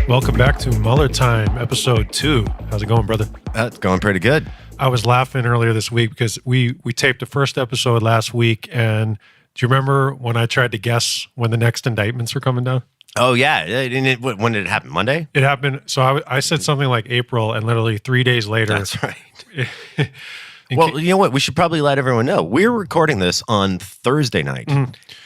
Welcome back to Mueller Time, episode 2. How's it going, brother? It's going pretty good. I was laughing earlier this week because we taped the first episode last week, and do you remember when I tried to guess when the next indictments were coming down? Oh, yeah. When did it happen? Monday? It happened. So I said something like April, and literally 3 days later. That's right. Well, you know what? We should probably let everyone know. We're recording this on Thursday night.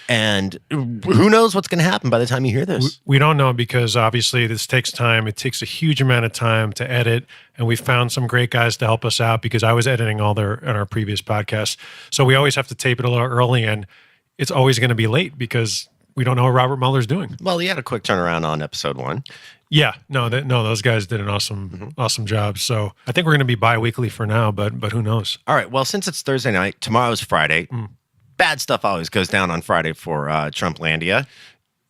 And who knows what's going to happen by the time you hear this? We don't know because obviously this takes time. It takes a huge amount of time to edit. And we found some great guys to help us out because I was editing all in our previous podcasts. So we always have to tape it a little early, and it's always going to be late because we don't know what Robert Mueller's doing. Well, he had a quick turnaround on episode 1. Yeah, no, those guys did an awesome job. So I think we're going to be bi-weekly for now, but who knows? All right. Well, since it's Thursday night, tomorrow's Friday. Bad stuff always goes down on Friday for Trumplandia.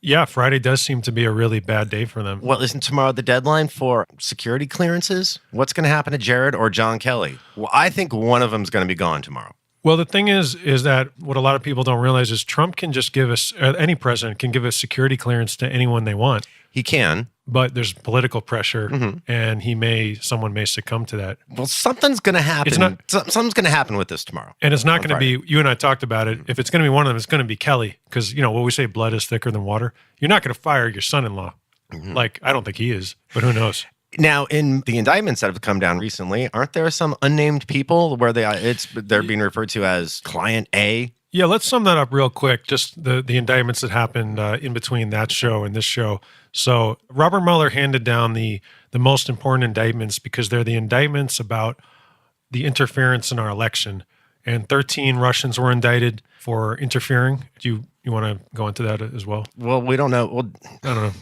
Yeah, Friday does seem to be a really bad day for them. Well, isn't tomorrow the deadline for security clearances? What's going to happen to Jared or John Kelly? Well, I think one of them is going to be gone tomorrow. Well, the thing is that what a lot of people don't realize is Trump can just give us, any president can give a security clearance to anyone they want. He can. But there's political pressure, and someone may succumb to that. Well, something's going to happen. Something's going to happen with this tomorrow. And it's not going to be, you and I talked about it, if it's going to be one of them, it's going to be Kelly. Because, what we say, blood is thicker than water. You're not going to fire your son-in-law. Like, I don't think he is, but who knows? Now, in the indictments that have come down recently, aren't there some unnamed people where they're being referred to as Client A? Yeah, let's sum that up real quick. Just the indictments that happened in between that show and this show. So Robert Mueller handed down the most important indictments because they're the indictments about the interference in our election. And 13 Russians were indicted for interfering. Do you want to go into that as well? Well, we don't know. Well, I don't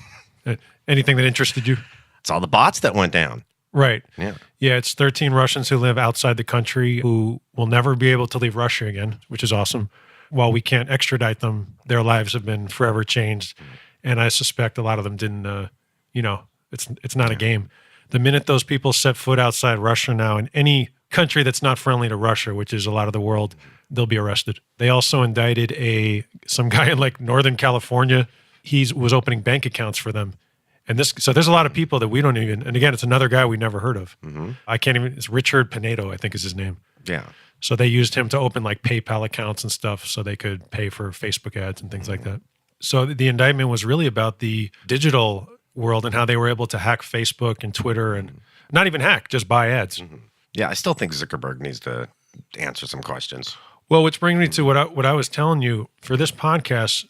know. Anything that interested you? It's all the bots that went down. Right. Yeah. Yeah, it's 13 Russians who live outside the country who will never be able to leave Russia again, which is awesome. While we can't extradite them, their lives have been forever changed. And I suspect a lot of them didn't, it's not a game. The minute those people set foot outside Russia now, in any country that's not friendly to Russia, which is a lot of the world, they'll be arrested. They also indicted some guy in like Northern California. He was opening bank accounts for them. And so there's a lot of people that we don't even, and again, it's another guy we never heard of. It's Richard Pinedo, I think is his name. Yeah. So they used him to open like PayPal accounts and stuff so they could pay for Facebook ads and things like that. So the indictment was really about the digital world and how they were able to hack Facebook and Twitter and not even hack, just buy ads. Yeah, I still think Zuckerberg needs to answer some questions. Well, which brings me to what I was telling you for this podcast.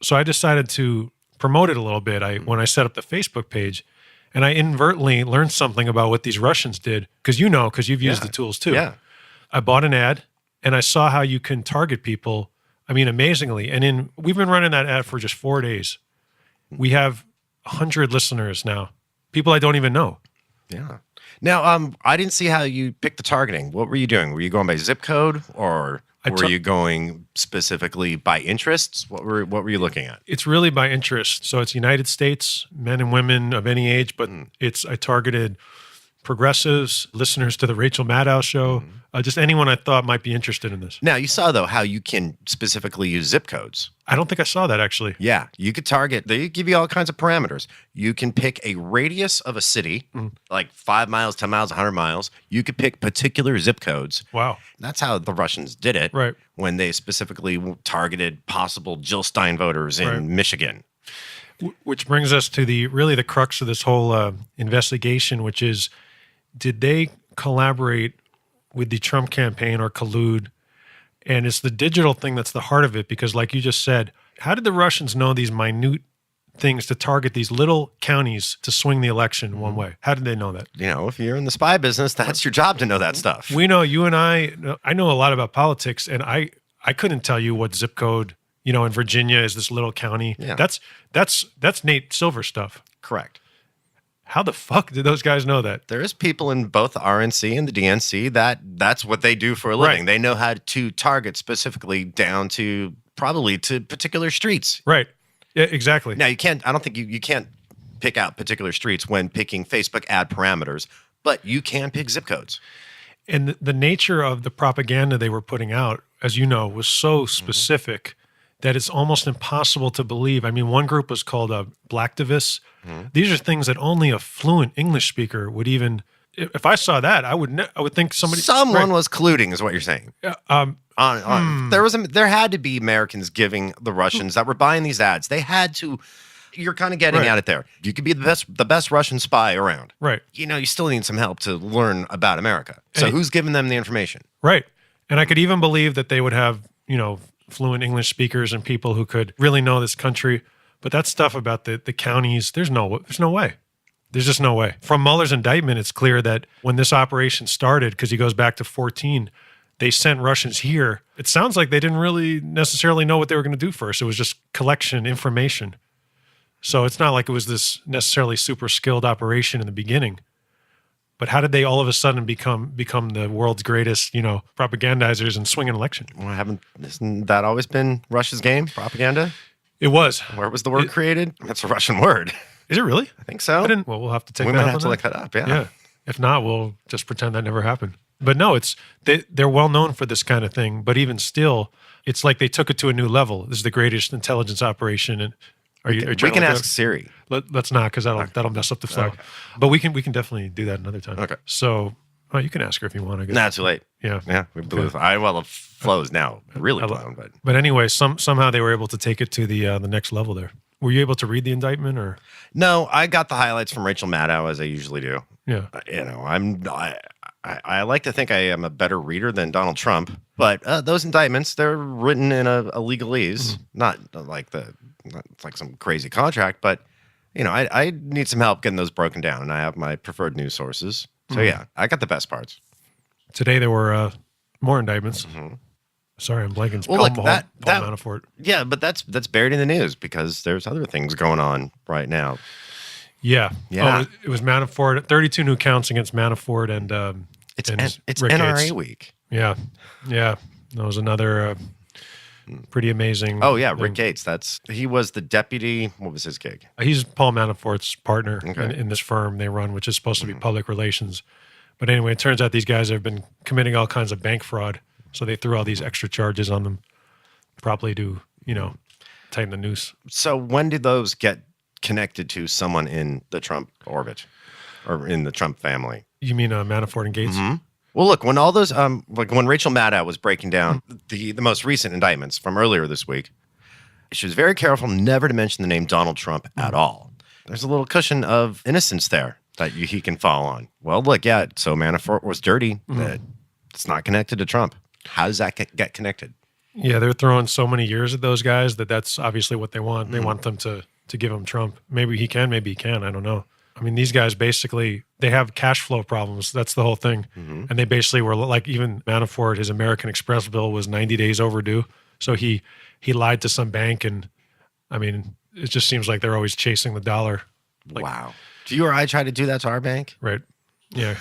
So I decided to promote it a little bit. When I set up the Facebook page, and I inadvertently learned something about what these Russians did because you've used the tools too. Yeah. I bought an ad, and I saw how you can target people. I mean, amazingly. And we've been running that ad for just 4 days. We have 100 listeners now. People I don't even know. Yeah. Now, I didn't see how you picked the targeting. What were you doing? Were you going by zip code, or were you going specifically by interests? What were you looking at? It's really by interest. So it's United States, men and women of any age, but I targeted progressives, listeners to the Rachel Maddow show, just anyone I thought might be interested in this. Now, you saw, though, how you can specifically use zip codes. I don't think I saw that, actually. Yeah, you could target. They give you all kinds of parameters. You can pick a radius of a city, like 5 miles, 10 miles, 100 miles. You could pick particular zip codes. Wow. That's how the Russians did it, right? When they specifically targeted possible Jill Stein voters in Michigan. Which brings us to the crux of this whole investigation, which is, did they collaborate with the Trump campaign or collude? And it's the digital thing that's the heart of it, because like you just said, how did the Russians know these minute things to target these little counties to swing the election one way? How did they know that? If you're in the spy business, that's your job to know that stuff. We know, you and I know a lot about politics, and I couldn't tell you what zip code, in Virginia is this little county. Yeah. That's Nate Silver stuff. Correct. How the fuck did those guys know that? There is people in both the RNC and the DNC that's what they do for a living. Right. They know how to target specifically down to probably to particular streets. Right. Yeah, exactly. Now, I don't think you can't pick out particular streets when picking Facebook ad parameters, but you can pick zip codes. And the nature of the propaganda they were putting out, as you know, was so specific that it's almost impossible to believe. I mean, one group was called Blacktivists. These are things that only a fluent English speaker would even. If I saw that, I would think Someone was colluding, is what you're saying. There had to be Americans giving the Russians that were buying these ads. They had to. You're kind of getting at it there. You could be the best Russian spy around. Right. You still need some help to learn about America. So who's giving them the information? Right. And I could even believe that they would have, fluent English speakers and people who could really know this country. But that stuff about the counties, there's no way. There's just no way. From Mueller's indictment, it's clear that when this operation started, because he goes back to 2014, they sent Russians here. It sounds like they didn't really necessarily know what they were going to do first. It was just collection information. So it's not like it was this necessarily super skilled operation in the beginning. But how did they all of a sudden become the world's greatest, propagandizers and swing an election? Well, hasn't that always been Russia's game, propaganda? It was. Where was the word created? That's a Russian word. Is it really? I think so. Well, we'll have to take we that might up have to look that up, yeah. Yeah. If not, we'll just pretend that never happened. But no, they're well known for this kind of thing. But even still, it's like they took it to a new level. This is the greatest intelligence operation. And we can ask Siri. Let's not, because that'll mess up the flow. Okay. But we can definitely do that another time. Okay. So you can ask her if you want. I guess. Nah, too late. Yeah. We blew. The flow is now really blown. But anyway, somehow they were able to take it to the next level there. Were you able to read the indictment or? No, I got the highlights from Rachel Maddow, as I usually do. Yeah. I like to think I am a better reader than Donald Trump, but those indictments, they're written in a legalese, not like some crazy contract, but I need some help getting those broken down, and I have my preferred news sources. So yeah, I got the best parts. Today there were more indictments. Sorry, I'm blanking. Paul Manafort. Yeah, but that's buried in the news because there's other things going on right now. Yeah. Yeah. Oh, it was Manafort. 32 new counts against Manafort and it's Rick NRA Gates. week. Yeah. That was another pretty amazing. Oh yeah, Rick Gates. He was the deputy. What was his gig? He's Paul Manafort's partner in this firm they run, which is supposed to be public relations. But anyway, it turns out these guys have been committing all kinds of bank fraud. So they threw all these extra charges on them, probably to, tighten the noose. So when did those get connected to someone in the Trump orbit or in the Trump family? You mean Manafort and Gates? Mm-hmm. Well, look, when all those, like when Rachel Maddow was breaking down the most recent indictments from earlier this week, she was very careful never to mention the name Donald Trump at all. There's a little cushion of innocence there that he can fall on. Well, look, yeah, so Manafort was dirty. It's not connected to Trump. How does that get connected? Yeah, they're throwing so many years at those guys that's obviously what they want. They want them to give him Trump. Maybe he can, maybe he can. I don't know. I mean, these guys basically, they have cash flow problems. That's the whole thing. And they basically were like, even Manafort, his American Express bill was 90 days overdue. So he lied to some bank. And I mean, it just seems like they're always chasing the dollar. Like, wow. Do you or I try to do that to our bank? Right. Yeah.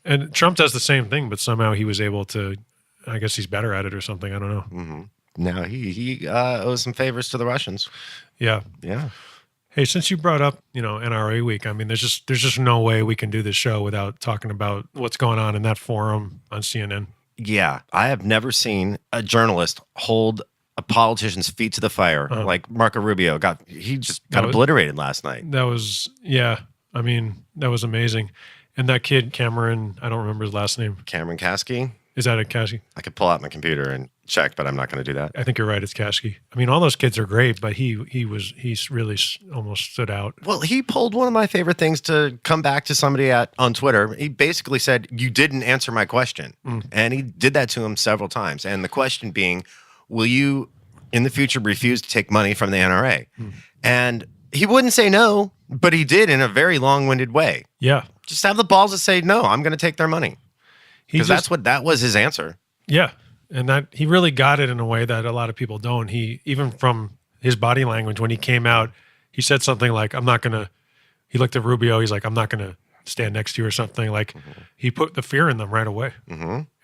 And Trump does the same thing, but somehow he was able to, I guess he's better at it or something. I don't know. Now he owes some favors to the Russians. Yeah. Yeah. Hey, since you brought up, NRA week, I mean, there's just no way we can do this show without talking about what's going on in that forum on CNN. Yeah. I have never seen a journalist hold a politician's feet to the fire like Marco Rubio he just got obliterated last night. That was, yeah. I mean, that was amazing. And that kid, Cameron, I don't remember his last name. Cameron Kasky? Is that a Kasky? I could pull out my computer and check, but I'm not going to do that. I think you're right. It's Kasky. I mean, all those kids are great, but he's really almost stood out. Well, he pulled one of my favorite things to come back to somebody on Twitter. He basically said, "You didn't answer my question." And he did that to him several times. And the question being, will you in the future refuse to take money from the NRA? And he wouldn't say no, but he did in a very long-winded way. Yeah. Just have the balls to say, no, I'm going to take their money. Because that was his answer. Yeah. And that he really got it in a way that a lot of people don't. He, even from his body language, when he came out, he said something like, he looked at Rubio, he's like, I'm not going to stand next to you or something. Like he put the fear in them right away.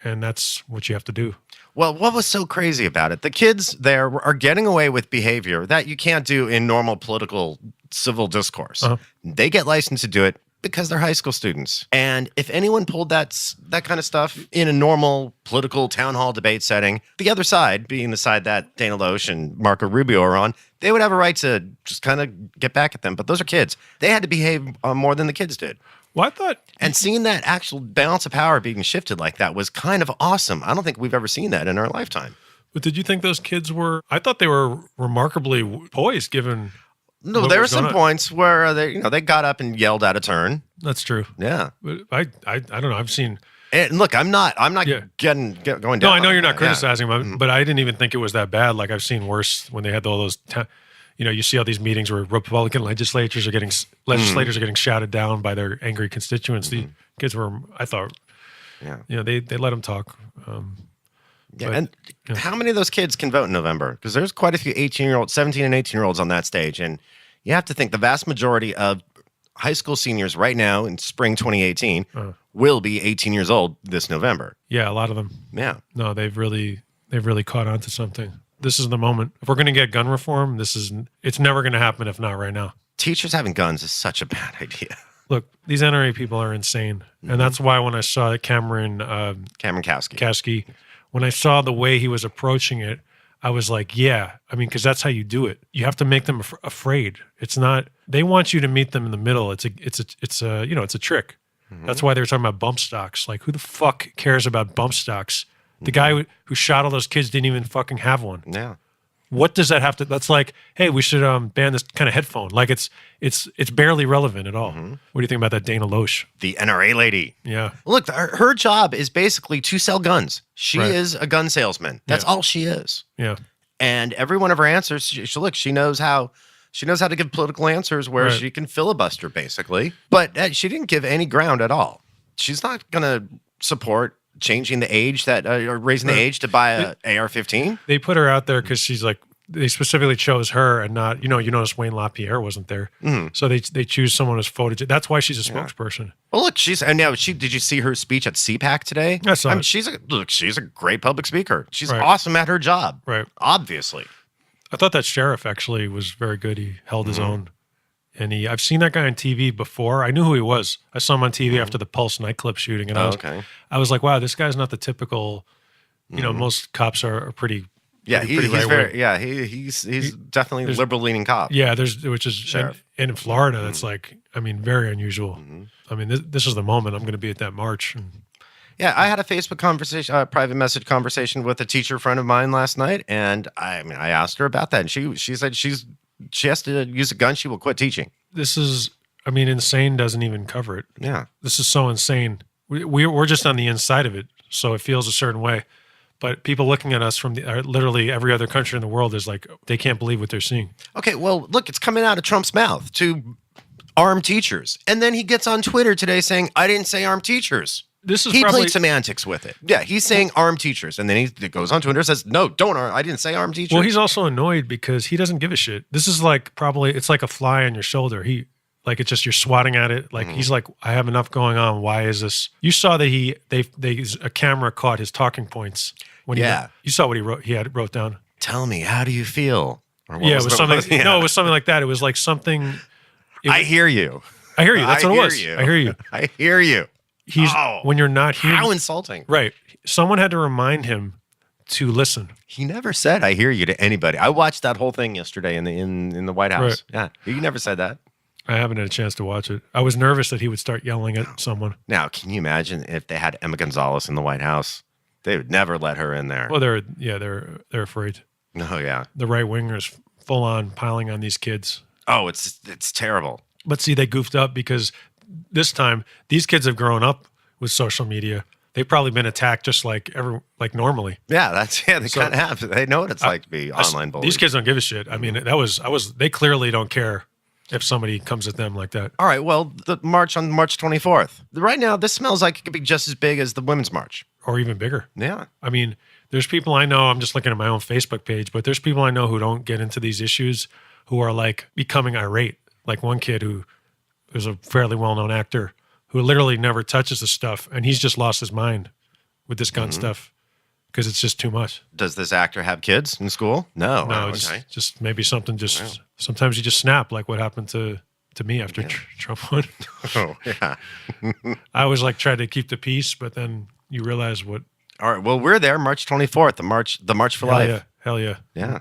And that's what you have to do. Well, what was so crazy about it? The kids there are getting away with behavior that you can't do in normal political civil discourse. They get licensed to do it Because they're high school students. And if anyone pulled that kind of stuff in a normal political town hall debate setting, the other side, being the side that Dana Loesch and Marco Rubio are on, they would have a right to just kind of get back at them. But those are kids. They had to behave more than the kids did. Well, I thought, And seeing that actual balance of power being shifted like that was kind of awesome. I don't think we've ever seen that in our lifetime. but did you think those kids were? I thought they were remarkably poised, given. No, what there were was some going on. points where they got up and yelled out of turn. That's true. Yeah. But I don't know. I've seen. And look, I'm not Yeah. going down. No, I know on you're not that, yeah. criticizing them, but I didn't even think it was that bad. Like I've seen worse when they had all those. You see all these meetings where Republican legislators are getting shouted down by their angry constituents. The kids were, I thought, Yeah. they let them talk. Yeah, But, and how many of those kids can vote in November? Because there's quite a few 18-year-olds, 17 and 18-year-olds on that stage. And you have to think the vast majority of high school seniors right now in spring 2018 will be 18 years old this November. Yeah, a lot of them. Yeah. No, they've really caught on to something. This is the moment. If we're going to get gun reform, it's never going to happen if not right now. Teachers having guns is such a bad idea. Look, these NRA people are insane. And that's why when I saw Cameron Cameron Kowski. Kasky, when I saw the way he was approaching it, I was like, yeah, I mean, because that's how you do it. You have to make them afraid. It's not. They want you to meet them in the middle. It's a trick. That's why they were talking about bump stocks. Like, who the fuck cares about bump stocks? The guy who shot all those kids didn't even fucking have one. Yeah. What does that have to? That's like, hey, we should ban this kind of headphone. Like, it's barely relevant at all. What do you think about that Dana Loesch? The NRA lady. Yeah, Look, her job is basically to sell guns. She Right. is a gun salesman. That's Yeah. all she is. yeah. And every one of her answers, she knows how to give political answers where Right. she can filibuster, basically. But she didn't give any ground at all. She's not going to support changing the age or raising the age to buy a AR-15. They put her out there because she's like, they specifically chose her and not, you notice Wayne LaPierre wasn't there. So they choose someone as photo. That's why she's a spokesperson. Well, look, did you see her speech at CPAC today? I saw it. She's a great public speaker. She's Right. awesome at her job. Right. Obviously. I thought that sheriff actually was very good. He held his own. And I've seen that guy on TV before. I knew who he was. I saw him on TV after the Pulse nightclub shooting. And I was like, wow, this guy's not the typical, most cops are pretty. Yeah, pretty he's right-wing. very. Yeah, he's definitely a liberal leaning cop. Yeah, which is Sheriff. and in Florida, that's like, I mean, very unusual. I mean, this is the moment I'm going to be at that march. And Yeah, I had a Facebook conversation, private message conversation with a teacher friend of mine last night, and I asked her about that, and she said she has to use a gun. She will quit teaching. this is, I mean, insane doesn't even cover it. Yeah, This is so insane. We're just on the inside of it, so it feels a certain way. But people looking at us from literally every other country in the world is like, they can't believe what they're seeing. okay. Well, look, it's coming out of Trump's mouth to arm teachers, and then he gets on Twitter today saying, "I didn't say arm teachers." This is He probably played semantics with it. Yeah, he's saying armed teachers, and then he goes on Twitter and says, "No, don't arm. I didn't say armed teachers." well, he's also annoyed because he doesn't give a shit. This is like it's like a fly on your shoulder. It's just you're swatting at it. Like he's like, I have enough going on. Why is this? You saw that a camera caught his talking points when you saw what he wrote. He wrote down. Tell me, how do you feel? Or what Yeah, it was something. Yeah. No, it was something like that. It was like something. I hear you. I hear you. That's I what it hear was. you. I hear you. I hear you. When you're not here. How insulting. Right. Someone had to remind him to listen. He never said "I hear you" to anybody. I watched that whole thing yesterday in the White House. Right. Yeah, he never said that. I haven't had a chance to watch it. I was nervous that he would start yelling at someone. Now, can you imagine if they had Emma Gonzalez in the White House? They would never let her in there. Well, they're afraid. No, yeah. The right wingers full on piling on these kids. Oh, it's terrible. But see, they goofed up because this time these kids have grown up with social media. They've probably been attacked just like normally. Yeah, they kind of have. They know what it's like to be online bullied. These kids don't give a shit. I mean, they clearly don't care if somebody comes at them like that. All right, well, the march on March 24th. Right now, this smells like it could be just as big as the Women's March. Or even bigger. Yeah. I mean, there's people I know, I'm just looking at my own Facebook page, but there's people I know who don't get into these issues who are like becoming irate. Like one kid who's a fairly well-known actor who literally never touches the stuff, and he's just lost his mind with this gun stuff because it's just too much. Does this actor have kids in school? No. No, Oh, okay. just maybe something sometimes you just snap like what happened to to me after Trump won. Oh, yeah. I always like tried to keep the peace, but then you realize what. All right. Well, we're there, March 24th, the March for Life. Hell yeah. Yeah.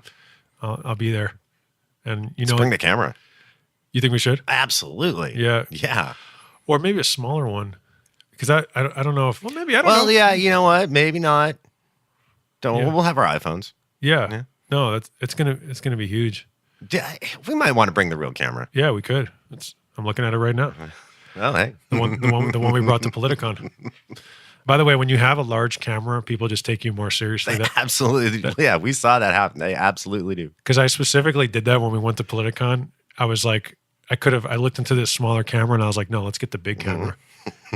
I'll be there. And Let's bring the camera. You think we should? Absolutely. Yeah. Yeah. Or maybe a smaller one. Because I don't know if, well, maybe, I don't know. Well, yeah, you know what? Maybe not. Yeah. We'll have our iPhones. Yeah. No, it's gonna be huge. Yeah, we might want to bring the real camera. Yeah, we could. I'm looking at it right now. Well, hey. The one we brought to Politicon. By the way, when you have a large camera, people just take you more seriously. Absolutely. Yeah, we saw that happen. They absolutely do. Because I specifically did that when we went to Politicon. I was like, I looked into this smaller camera and I was like, no, let's get the big camera.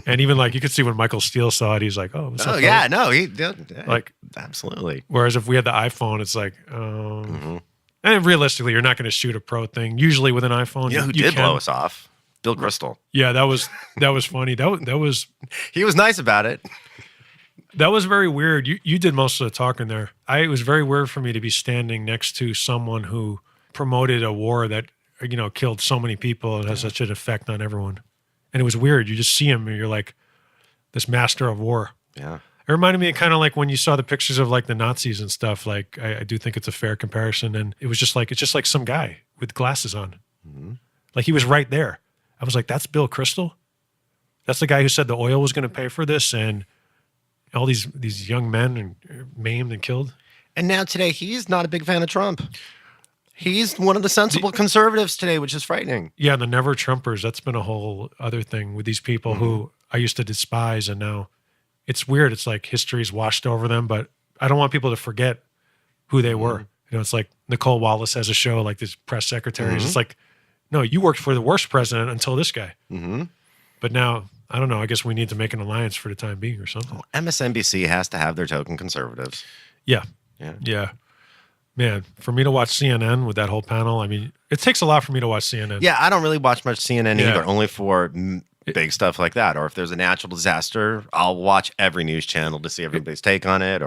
And even like, you could see when Michael Steele saw it, he's like, oh, what's up, Oh, yeah, no, he did. Yeah, like, absolutely. Whereas if we had the iPhone, it's like, and realistically, you're not going to shoot a pro thing. Usually with an iPhone, You know who did blow us off? Bill Crystal. Yeah, that was funny. That was He was nice about it. That was very weird. You did most of the talking there. It was very weird for me to be standing next to someone who promoted a war that, killed so many people and has such an effect on everyone. And it was weird. You just see him and you're like, this master of war. Yeah. It reminded me of kind of like when you saw the pictures of like the Nazis and stuff. Like, I do think it's a fair comparison. And it was it's just like some guy with glasses on. Mm-hmm. Like he was right there. I was like, that's Bill Crystal? That's the guy who said the oil was going to pay for this and all these young men and maimed and killed. And now today, he's not a big fan of Trump. He's one of the sensible conservatives today, which is frightening. Yeah, the never Trumpers, that's been a whole other thing with these people who I used to despise. And now it's weird. It's like history's washed over them, but I don't want people to forget who they were. It's like Nicole Wallace has a show like this press secretary. It's just like, no, you worked for the worst president until this guy. Mm-hmm. But now, I don't know. I guess we need to make an alliance for the time being or something. MSNBC has to have their token conservatives. Yeah. Man, for me to watch CNN with that whole panel, I mean, it takes a lot for me to watch CNN. Yeah, I don't really watch much CNN either, only for big stuff like that. Or if there's a natural disaster, I'll watch every news channel to see everybody's take on it.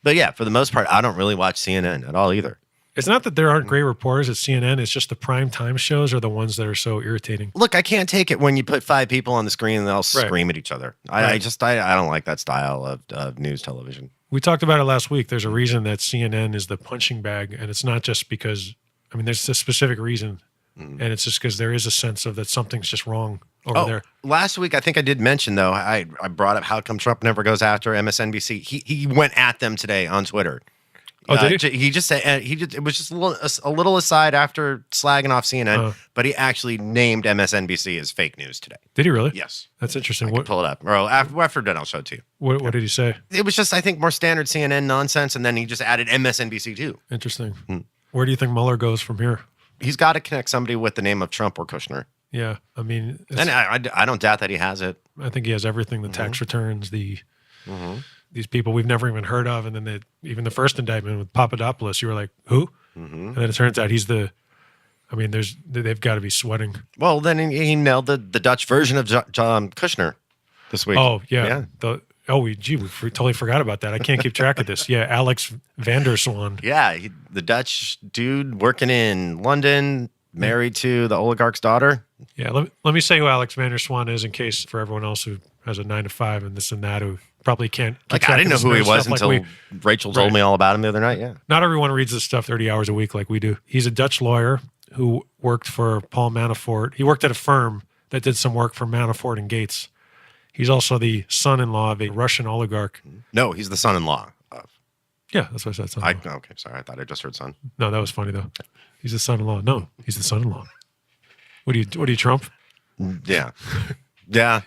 But yeah, for the most part, I don't really watch CNN at all either. It's not that there aren't great reporters at CNN. It's just the prime time shows are the ones that are so irritating. Look, I can't take it when you put 5 people on the screen and they'll scream at each other. I don't like that style of news television. We talked about it last week. There's a reason that CNN is the punching bag, and it's not just because, there's a specific reason, and it's just because there is a sense of that something's just wrong over there. Last week, I think I did mention, though, I brought up how come Trump never goes after MSNBC. He went at them today on Twitter. Oh, did he? He just said it was just a little aside after slagging off CNN, but he actually named MSNBC as fake news today. Did he really? Yes. That's interesting. I can pull it up. Or after that, I'll show it to you. What did he say? It was just, I think, more standard CNN nonsense, and then he just added MSNBC too. Interesting. Where do you think Mueller goes from here? He's got to connect somebody with the name of Trump or Kushner. Yeah, and I don't doubt that he has it. I think he has everything: the tax returns, these people we've never even heard of, and then even the first indictment with Papadopoulos, you were like, who? And then it turns out he's they've got to be sweating. Well, then he nailed the Dutch version of John Kushner this week. Oh yeah. We totally forgot about that. I can't keep track of this. Yeah, Alex van der Swan. Yeah, the Dutch dude working in London, married to the oligarch's daughter. Yeah, let me say who Alex van der Swan is in case for everyone else who has a 9 to 5 and this and that who probably can't. I didn't know who he was until Rachel told me all about him the other night. Yeah. Not everyone reads this stuff 30 hours a week like we do. He's a Dutch lawyer who worked for Paul Manafort. He worked at a firm that did some work for Manafort and Gates. He's also the son-in-law of a Russian oligarch. No, he's the son-in-law of. Yeah, that's what I said. Okay, sorry. I thought I just heard son. No, that was funny though. He's the son-in-law. No, he's the son-in-law. What are you, Trump? Yeah. Yeah.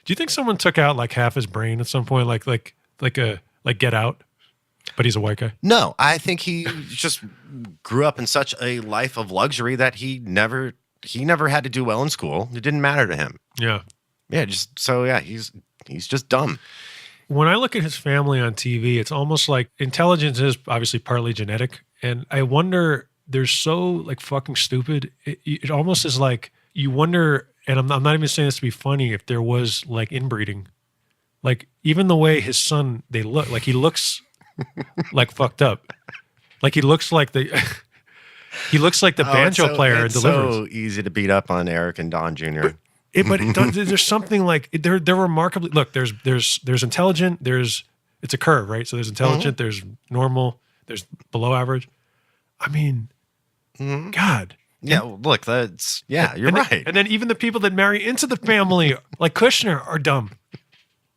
Do you think someone took out like half his brain at some point, like Get Out, but he's a white guy? No, I think he just grew up in such a life of luxury that he never had to do well in school. It didn't matter to him. Yeah. Yeah. He's just dumb. When I look at his family on TV, it's almost like intelligence is obviously partly genetic, and I wonder they're so like fucking stupid. It almost is like you wonder. And I'm not even saying this to be funny, if there was like inbreeding. Like even the way his son, he looks like fucked up. Like he looks like He looks like the banjo player in it's Deliverance. so easy to beat up on Eric and Don Jr. There's something like they're remarkably look. There's intelligent. It's a curve, right? So there's intelligent. There's normal. There's below average. I mean, God. Yeah, look, you're right. And then even the people that marry into the family, like Kushner, are dumb.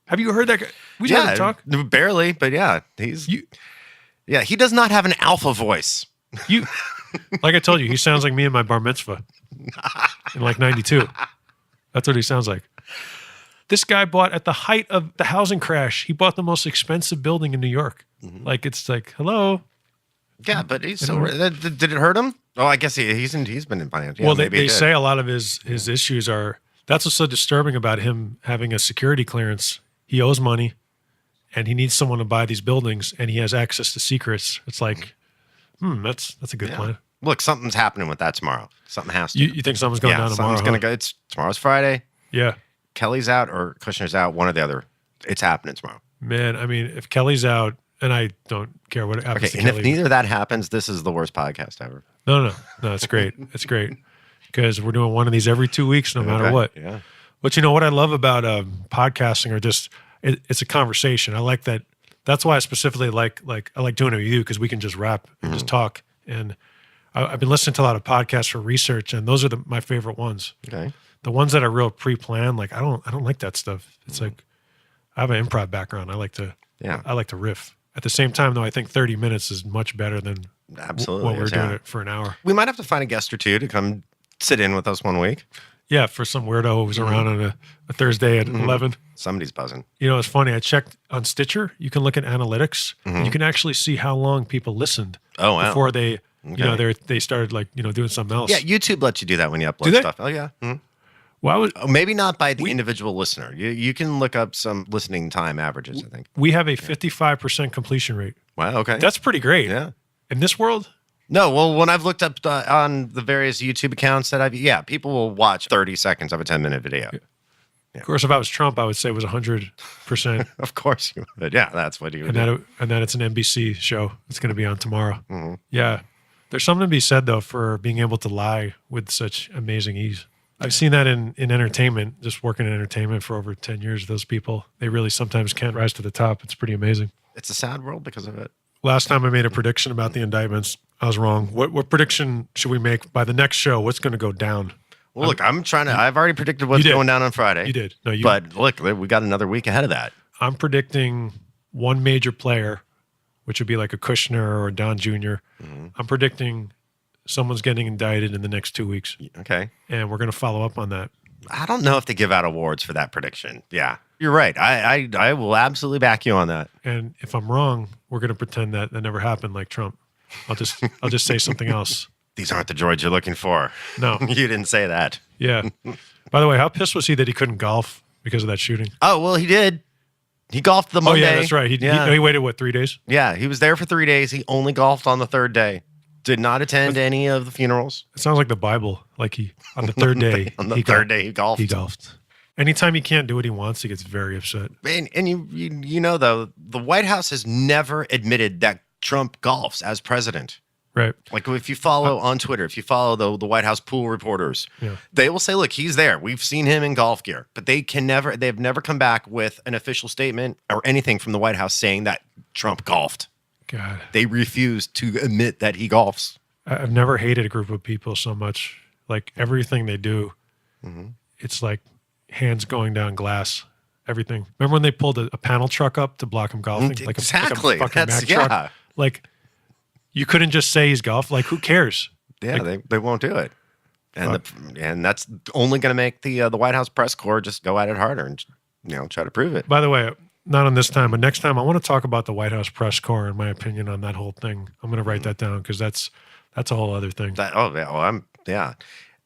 Have you heard that guy? We just had to talk. Barely, but yeah, he does not have an alpha voice. Like I told you, he sounds like me in my bar mitzvah in like 92. That's what he sounds like. This guy bought at the height of the housing crash. He bought the most expensive building in New York. Like it's like, hello. Yeah, but he's so. Did it hurt him? Oh, I guess he's been in finance. Yeah, well, they say a lot of his issues are. That's what's so disturbing about him having a security clearance. He owes money, and he needs someone to buy these buildings, and he has access to secrets. It's like, that's a good plan. Look, something's happening with that tomorrow. Something has to. You think something's going down tomorrow? Something's going to go. Tomorrow's Friday. Yeah. Kelly's out or Kushner's out, one or the other. It's happening tomorrow. Man, I mean, if Kelly's out, and I don't care what happens to and Kelly. if neither of that happens, this is the worst podcast ever. No, it's great. It's great because we're doing one of these every 2 weeks, no matter what. Yeah. But you know what I love about podcasting, or just it's a conversation. I like that. That's why I specifically like I like doing it with you, because we can just rap and just talk. And I've been listening to a lot of podcasts for research, and those are my favorite ones. Okay. The ones that are real pre-planned, like I don't like that stuff. It's like I have an improv background. I like to riff. At the same time, though, I think 30 minutes is much better than what we're doing it for an hour. We might have to find a guest or two to come sit in with us one week. Yeah, for some weirdo who's around on a Thursday at 11. Somebody's buzzing. You know, it's funny. I checked on Stitcher. You can look at analytics. And you can actually see how long people listened before they, they started doing something else. Yeah, YouTube lets you do that when you upload stuff. Oh, yeah. Well, maybe not by the individual listener. You can look up some listening time averages, I think. We have a 55% completion rate. Wow, okay. That's pretty great. Yeah. In this world? No, well, when I've looked up on the various YouTube accounts that people will watch 30 seconds of a 10-minute video. Yeah. Of course, if I was Trump, I would say it was 100%. Of course you would. Yeah, that's what you would do. And that it's an NBC show. It's going to be on tomorrow. Yeah. There's something to be said, though, for being able to lie with such amazing ease. I've seen that in entertainment, just working in entertainment for over 10 years. Those people, they really sometimes can't rise to the top. It's pretty amazing. It's a sad world because of it. Last time I made a prediction about the indictments, I was wrong. What prediction should we make by the next show? What's going to go down? Well, look, I've already predicted what's going down on Friday. You did. No, But look, we got another week ahead of that. I'm predicting one major player, which would be like a Kushner or a Don Jr. I'm predicting someone's getting indicted in the next 2 weeks. Okay. And we're going to follow up on that. I don't know if they give out awards for that prediction. Yeah, you're right. I will absolutely back you on that. And if I'm wrong, we're going to pretend that never happened, like Trump. I'll just say something else. These aren't the droids you're looking for. No. You didn't say that. Yeah. By the way, how pissed was he that he couldn't golf because of that shooting? Oh, well, he did. He golfed the Monday. Oh, yeah, that's right. He waited, 3 days? Yeah, he was there for 3 days. He only golfed on the third day. Did not attend any of the funerals. It sounds like the Bible. Like on the third day. Third day, he golfed. He golfed. Anytime he can't do what he wants, he gets very upset. And you know, though, the White House has never admitted that Trump golfs as president. Right. Like if you follow on Twitter, if you follow the White House pool reporters, they will say, look, he's there. We've seen him in golf gear. But they've never come back with an official statement or anything from the White House saying that Trump golfed. God. They refuse to admit that he golfs. I've never hated a group of people so much. Like everything they do, it's like hands going down glass. Everything. Remember when they pulled a panel truck up to block him golfing? Exactly. Like a fucking Mack truck? Like you couldn't just say he's golfed. Like who cares? Yeah, like, they won't do it. And that's only going to make the White House press corps just go at it harder and try to prove it. By the way, not on this time, but next time I want to talk about the White House press corps and my opinion on that whole thing. I'm going to write that down because that's a whole other thing.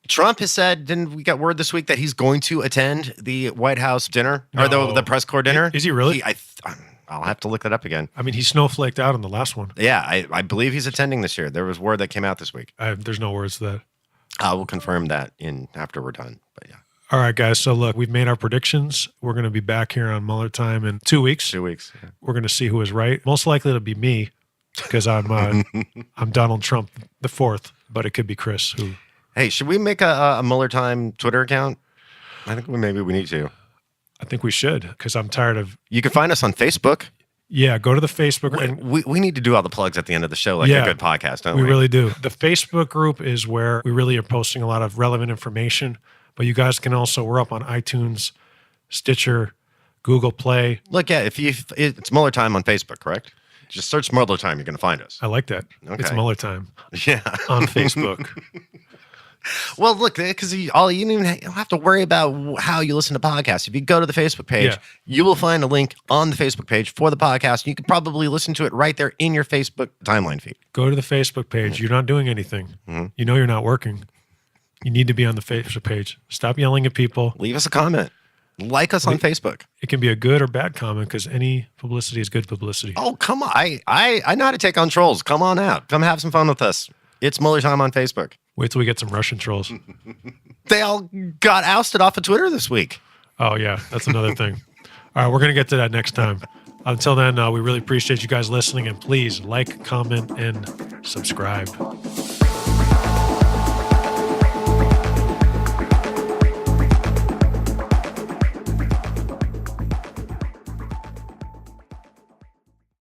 Trump has said, didn't we get word this week that he's going to attend the White House dinner or the press corps dinner? Is he really? I'll have to look that up again. I mean, he snowflaked out on the last one. Yeah, I believe he's attending this year. There was word that came out this week. There's no words to that. I will confirm that after we're done. But yeah. All right, guys. So look, we've made our predictions. We're going to be back here on Mueller time in 2 weeks. 2 weeks. Yeah. We're going to see who is right. Most likely it'll be me because I'm Donald Trump the fourth. but it could be Chris who. Hey, should we make a Mueller Time Twitter account? I think maybe we need to. I think we should, because I'm tired of. You can find us on Facebook. Yeah, go to the Facebook. And We need to do all the plugs at the end of the show like a good podcast, don't we? We really do. The Facebook group is where we really are posting a lot of relevant information, but you guys can also, we're up on iTunes, Stitcher, Google Play. Look, yeah, it's Mueller Time on Facebook, correct? Just search Mueller Time, you're going to find us. I like that. Okay. It's Mueller Time Yeah. on Facebook. Well, look, because you don't even have to worry about how you listen to podcasts. If you go to the Facebook page, you will find a link on the Facebook page for the podcast. You can probably listen to it right there in your Facebook timeline feed. Go to the Facebook page. You're not doing anything. You know you're not working. You need to be on the Facebook page. Stop yelling at people. Leave us a comment. Like us on Facebook. It can be a good or bad comment, because any publicity is good publicity. Oh, come on. I know how to take on trolls. Come on out. Come have some fun with us. It's Mueller Time on Facebook. Wait till we get some Russian trolls. They all got ousted off of Twitter this week. Oh, yeah. That's another thing. All right. We're going to get to that next time. Until then, we really appreciate you guys listening. And please like, comment, and subscribe.